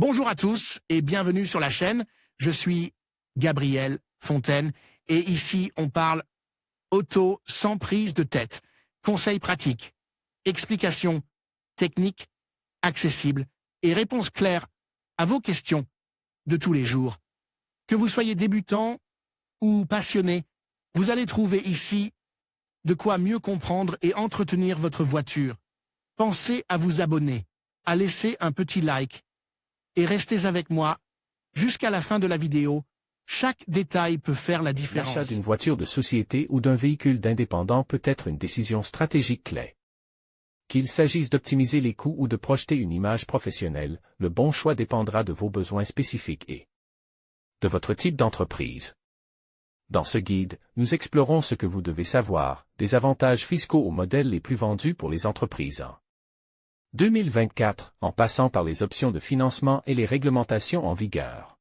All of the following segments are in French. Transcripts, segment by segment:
Bonjour à tous et bienvenue sur la chaîne. Je suis Gabriel Fontaine et ici on parle auto sans prise de tête. Conseils pratiques, explications techniques, accessibles et réponses claires à vos questions de tous les jours. Que vous soyez débutant ou passionné, vous allez trouver ici de quoi mieux comprendre et entretenir votre voiture. Pensez à vous abonner, à laisser un petit like et restez avec moi jusqu'à la fin de la vidéo. Chaque détail peut faire la différence. L'achat d'une voiture de société ou d'un véhicule d'indépendant peut être une décision stratégique clé. Qu'il s'agisse d'optimiser les coûts ou de projeter une image professionnelle, le bon choix dépendra de vos besoins spécifiques et de votre type d'entreprise. Dans ce guide, nous explorons ce que vous devez savoir, des avantages fiscaux aux modèles les plus vendus pour les entreprises en 2024, en passant par les options de financement et les réglementations en vigueur.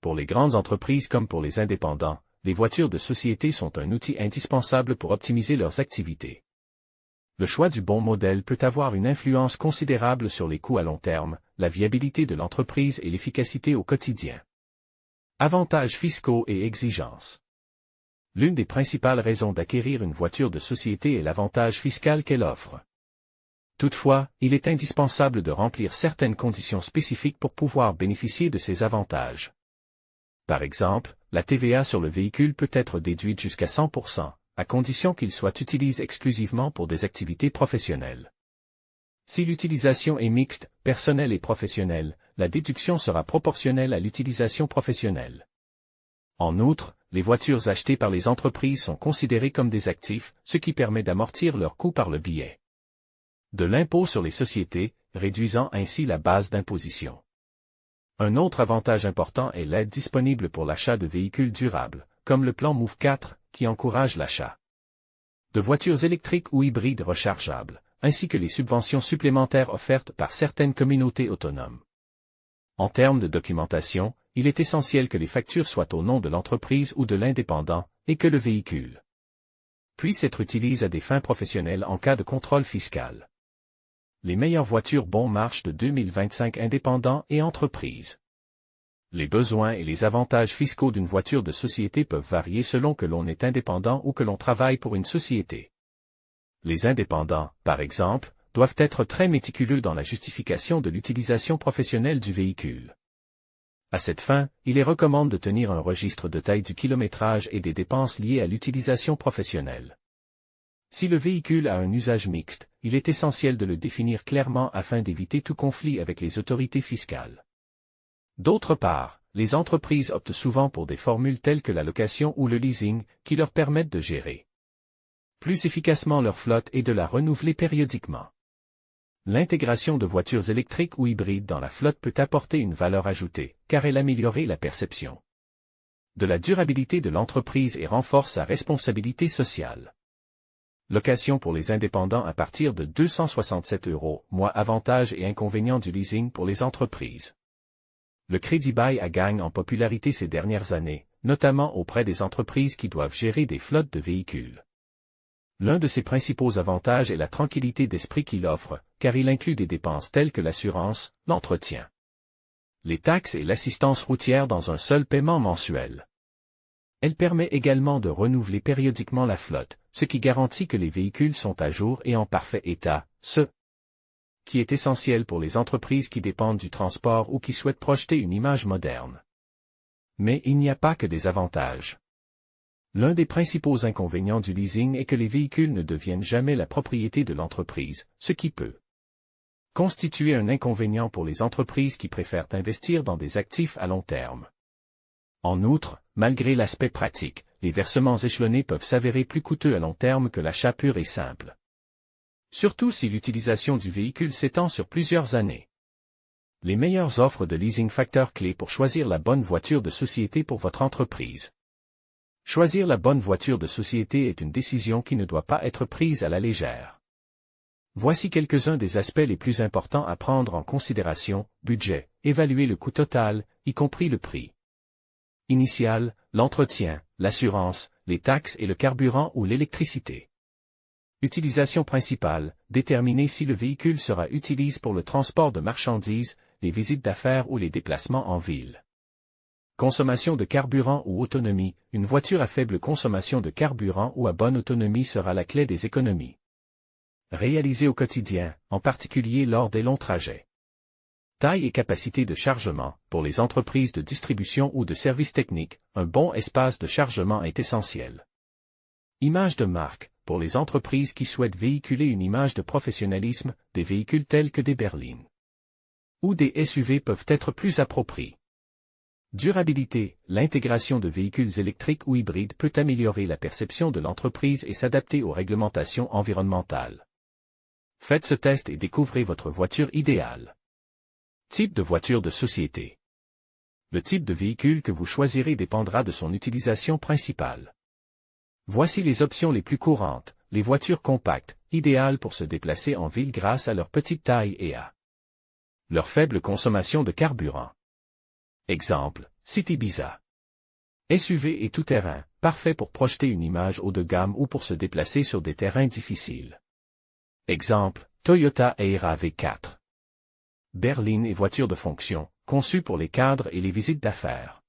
Pour les grandes entreprises comme pour les indépendants, les voitures de société sont un outil indispensable pour optimiser leurs activités. Le choix du bon modèle peut avoir une influence considérable sur les coûts à long terme, la viabilité de l'entreprise et l'efficacité au quotidien. Avantages fiscaux et exigences. L'une des principales raisons d'acquérir une voiture de société est l'avantage fiscal qu'elle offre. Toutefois, il est indispensable de remplir certaines conditions spécifiques pour pouvoir bénéficier de ces avantages. Par exemple, la TVA sur le véhicule peut être déduite jusqu'à 100%, à condition qu'il soit utilisé exclusivement pour des activités professionnelles. Si l'utilisation est mixte, personnelle et professionnelle, la déduction sera proportionnelle à l'utilisation professionnelle. En outre, les voitures achetées par les entreprises sont considérées comme des actifs, ce qui permet d'amortir leurs coûts par le biais de l'impôt sur les sociétés, réduisant ainsi la base d'imposition. Un autre avantage important est l'aide disponible pour l'achat de véhicules durables, comme le plan Move 4, qui encourage l'achat de voitures électriques ou hybrides rechargeables, ainsi que les subventions supplémentaires offertes par certaines communautés autonomes. En termes de documentation, il est essentiel que les factures soient au nom de l'entreprise ou de l'indépendant, et que le véhicule puisse être utilisé à des fins professionnelles en cas de contrôle fiscal. Les meilleures voitures bon marché de 2025 indépendants et entreprises. Les besoins et les avantages fiscaux d'une voiture de société peuvent varier selon que l'on est indépendant ou que l'on travaille pour une société. Les indépendants, par exemple, doivent être très méticuleux dans la justification de l'utilisation professionnelle du véhicule. À cette fin, il est recommandé de tenir un registre de taille du kilométrage et des dépenses liées à l'utilisation professionnelle. Si le véhicule a un usage mixte, il est essentiel de le définir clairement afin d'éviter tout conflit avec les autorités fiscales. D'autre part, les entreprises optent souvent pour des formules telles que la location ou le leasing, qui leur permettent de gérer plus efficacement leur flotte et de la renouveler périodiquement. L'intégration de voitures électriques ou hybrides dans la flotte peut apporter une valeur ajoutée, car elle améliore la perception de la durabilité de l'entreprise et renforce sa responsabilité sociale. Location pour les indépendants à partir de 267 €, mois avantages et inconvénients du leasing pour les entreprises. Le crédit bail a gagné en popularité ces dernières années, notamment auprès des entreprises qui doivent gérer des flottes de véhicules. L'un de ses principaux avantages est la tranquillité d'esprit qu'il offre, car il inclut des dépenses telles que l'assurance, l'entretien, les taxes et l'assistance routière dans un seul paiement mensuel. Elle permet également de renouveler périodiquement la flotte, ce qui garantit que les véhicules sont à jour et en parfait état, ce qui est essentiel pour les entreprises qui dépendent du transport ou qui souhaitent projeter une image moderne. Mais il n'y a pas que des avantages. L'un des principaux inconvénients du leasing est que les véhicules ne deviennent jamais la propriété de l'entreprise, ce qui peut constituer un inconvénient pour les entreprises qui préfèrent investir dans des actifs à long terme. En outre, malgré l'aspect pratique, les versements échelonnés peuvent s'avérer plus coûteux à long terme que l'achat pur et simple. Surtout si l'utilisation du véhicule s'étend sur plusieurs années. Les meilleures offres de leasing facteurs clés pour choisir la bonne voiture de société pour votre entreprise. Choisir la bonne voiture de société est une décision qui ne doit pas être prise à la légère. Voici quelques-uns des aspects les plus importants à prendre en considération: budget, évaluer le coût total, y compris le prix initial, l'entretien, l'assurance, les taxes et le carburant ou l'électricité. Utilisation principale, déterminer si le véhicule sera utilisé pour le transport de marchandises, les visites d'affaires ou les déplacements en ville. Consommation de carburant ou autonomie, une voiture à faible consommation de carburant ou à bonne autonomie sera la clé des économies réalisées au quotidien, en particulier lors des longs trajets. Taille et capacité de chargement, pour les entreprises de distribution ou de services techniques, un bon espace de chargement est essentiel. Image de marque, pour les entreprises qui souhaitent véhiculer une image de professionnalisme, des véhicules tels que des berlines ou des SUV peuvent être plus appropriés. Durabilité, l'intégration de véhicules électriques ou hybrides peut améliorer la perception de l'entreprise et s'adapter aux réglementations environnementales. Faites ce test et découvrez votre voiture idéale. Type de voiture de société. Le type de véhicule que vous choisirez dépendra de son utilisation principale. Voici les options les plus courantes, les voitures compactes, idéales pour se déplacer en ville grâce à leur petite taille et à leur faible consommation de carburant. Exemple, City Ibiza. SUV et tout-terrain, parfait pour projeter une image haut de gamme ou pour se déplacer sur des terrains difficiles. Exemple, Toyota Aira V4. Berline et voiture de fonction, conçue pour les cadres et les visites d'affaires.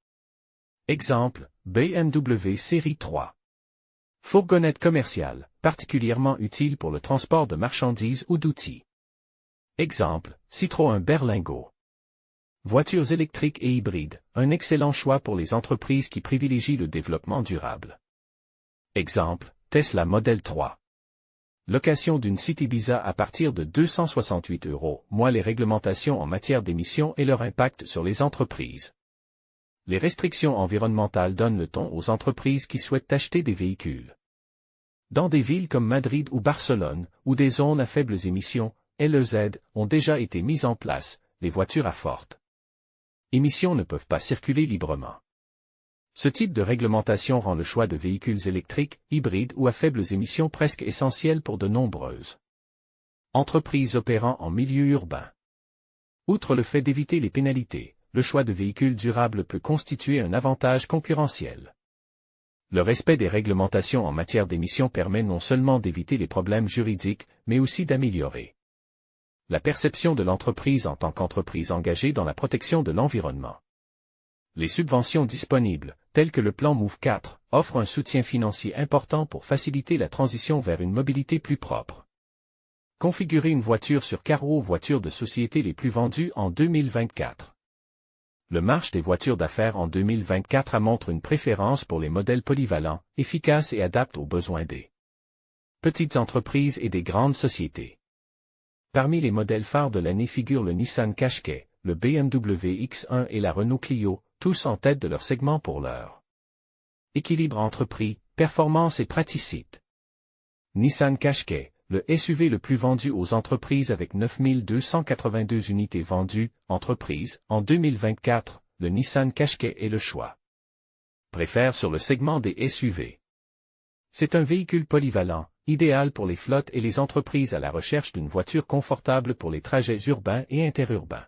Exemple, BMW Série 3. Fourgonnette commerciale, particulièrement utile pour le transport de marchandises ou d'outils. Exemple, Citroën Berlingo. Voitures électriques et hybrides, un excellent choix pour les entreprises qui privilégient le développement durable. Exemple, Tesla Model 3. Location d'une City Ibiza à partir de 268 €, moins les réglementations en matière d'émissions et leur impact sur les entreprises. Les restrictions environnementales donnent le ton aux entreprises qui souhaitent acheter des véhicules. Dans des villes comme Madrid ou Barcelone, où des zones à faibles émissions, LEZ, ont déjà été mises en place, les voitures à fortes émissions ne peuvent pas circuler librement. Ce type de réglementation rend le choix de véhicules électriques, hybrides ou à faibles émissions presque essentiel pour de nombreuses entreprises opérant en milieu urbain. Outre le fait d'éviter les pénalités, le choix de véhicules durables peut constituer un avantage concurrentiel. Le respect des réglementations en matière d'émissions permet non seulement d'éviter les problèmes juridiques, mais aussi d'améliorer la perception de l'entreprise en tant qu'entreprise engagée dans la protection de l'environnement. Les subventions disponibles, telles que le plan MOVE 4, offrent un soutien financier important pour faciliter la transition vers une mobilité plus propre. Configurer une voiture sur Carwo voitures de société les plus vendues en 2024. Le marché des voitures d'affaires en 2024 montre une préférence pour les modèles polyvalents, efficaces et adaptés aux besoins des petites entreprises et des grandes sociétés. Parmi les modèles phares de l'année figurent le Nissan Qashqai, le BMW X1 et la Renault Clio, tous en tête de leur segment pour leur équilibre entre prix, performance et praticité. Nissan Qashqai, le SUV le plus vendu aux entreprises avec 9282 unités vendues, entreprises, en 2024, le Nissan Qashqai est le choix. Préfère sur le segment des SUV. C'est un véhicule polyvalent, idéal pour les flottes et les entreprises à la recherche d'une voiture confortable pour les trajets urbains et interurbains.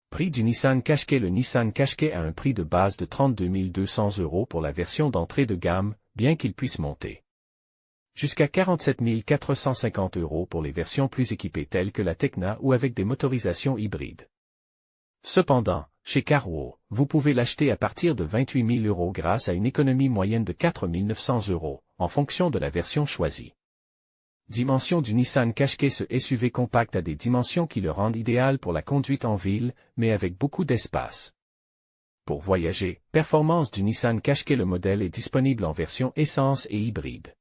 Prix du Nissan Qashqai. Le Nissan Qashqai a un prix de base de 32 200 € pour la version d'entrée de gamme, bien qu'il puisse monter jusqu'à 47 450 € pour les versions plus équipées telles que la Tecna ou avec des motorisations hybrides. Cependant, chez Carwo, vous pouvez l'acheter à partir de 28 000 € grâce à une économie moyenne de 4 900 €, en fonction de la version choisie. Dimension du Nissan Qashqai. Ce SUV compact a des dimensions qui le rendent idéal pour la conduite en ville, mais avec beaucoup d'espace. Pour voyager, performance du Nissan Qashqai. Le modèle est disponible en version essence et hybride.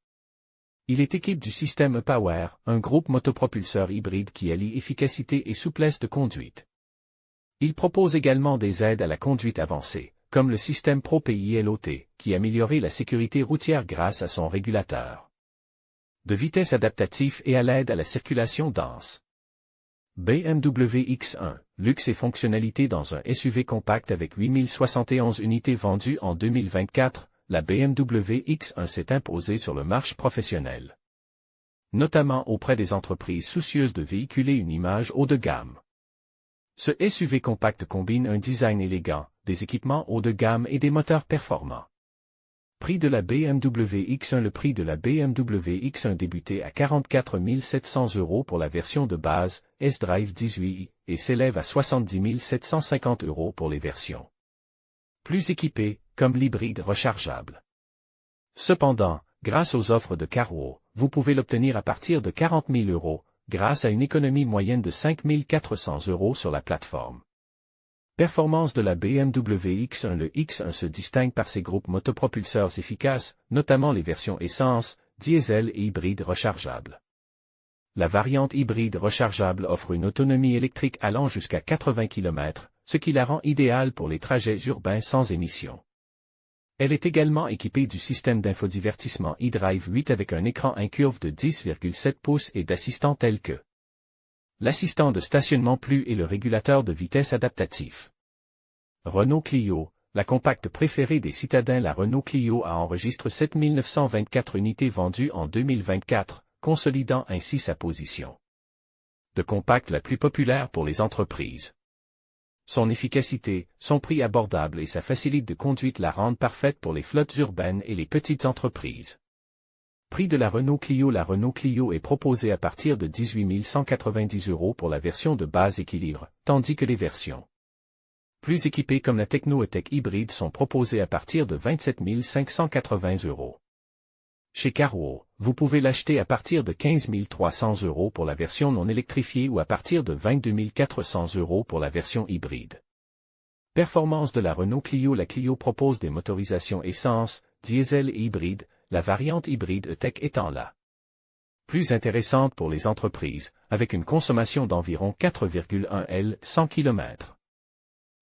Il est équipé du système e-Power, un groupe motopropulseur hybride qui allie efficacité et souplesse de conduite. Il propose également des aides à la conduite avancée, comme le système Pro PILOT, qui améliore la sécurité routière grâce à son régulateur de vitesse adaptatif et à l'aide à la circulation dense. BMW X1, luxe et fonctionnalité dans un SUV compact avec 8071 unités vendues en 2024, la BMW X1 s'est imposée sur le marché professionnel, notamment auprès des entreprises soucieuses de véhiculer une image haut de gamme. Ce SUV compact combine un design élégant, des équipements haut de gamme et des moteurs performants. Prix de la BMW X1. Le prix de la BMW X1 débutait à 44 700 € pour la version de base, S-Drive 18, et s'élève à 70 750 € pour les versions plus équipées, comme l'hybride rechargeable. Cependant, grâce aux offres de Carwow, vous pouvez l'obtenir à partir de 40 000 €, grâce à une économie moyenne de 5 400 € sur la plateforme. Performance de la BMW X1. Le X1 se distingue par ses groupes motopropulseurs efficaces, notamment les versions essence, diesel et hybride rechargeable. La variante hybride rechargeable offre une autonomie électrique allant jusqu'à 80 km, ce qui la rend idéale pour les trajets urbains sans émissions. Elle est également équipée du système d'infodivertissement eDrive 8 avec un écran incurve de 10,7 pouces et d'assistants tels que l'assistant de stationnement plus et le régulateur de vitesse adaptatif. Renault Clio, la compacte préférée des citadins. La Renault Clio a enregistré 7 924 unités vendues en 2024, consolidant ainsi sa position de compacte la plus populaire pour les entreprises. Son efficacité, son prix abordable et sa facilité de conduite la rendent parfaite pour les flottes urbaines et les petites entreprises. Prix de la Renault Clio. La Renault Clio est proposée à partir de 18 190 € pour la version de base équilibre, tandis que les versions plus équipées comme la Techno-E-Tech hybride sont proposées à partir de 27 580 €. Chez Carwow, vous pouvez l'acheter à partir de 15 300 € pour la version non électrifiée ou à partir de 22 400 € pour la version hybride. Performance de la Renault Clio. La Clio propose des motorisations essence, diesel et hybride, la variante hybride E-Tech étant la plus intéressante pour les entreprises, avec une consommation d'environ 4,1 L 100 km.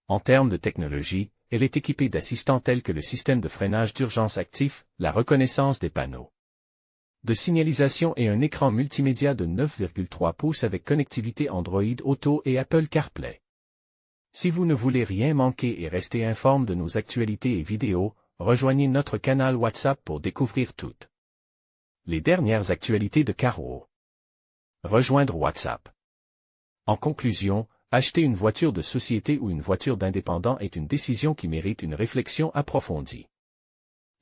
En termes de technologie, elle est équipée d'assistants tels que le système de freinage d'urgence actif, la reconnaissance des panneaux de signalisation et un écran multimédia de 9,3 pouces avec connectivité Android Auto et Apple CarPlay. Si vous ne voulez rien manquer et rester informé de nos actualités et vidéos, rejoignez notre canal WhatsApp pour découvrir toutes les dernières actualités de Carwow. Rejoindre WhatsApp. En conclusion, acheter une voiture de société ou une voiture d'indépendant est une décision qui mérite une réflexion approfondie.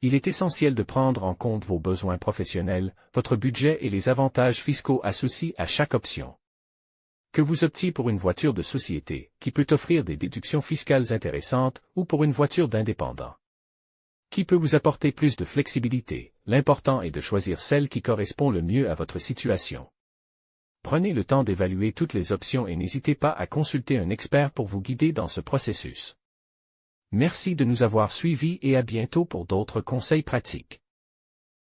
Il est essentiel de prendre en compte vos besoins professionnels, votre budget et les avantages fiscaux associés à chaque option. Que vous optiez pour une voiture de société, qui peut offrir des déductions fiscales intéressantes, ou pour une voiture d'indépendant, qui peut vous apporter plus de flexibilité, l'important est de choisir celle qui correspond le mieux à votre situation. Prenez le temps d'évaluer toutes les options et n'hésitez pas à consulter un expert pour vous guider dans ce processus. Merci de nous avoir suivis et à bientôt pour d'autres conseils pratiques.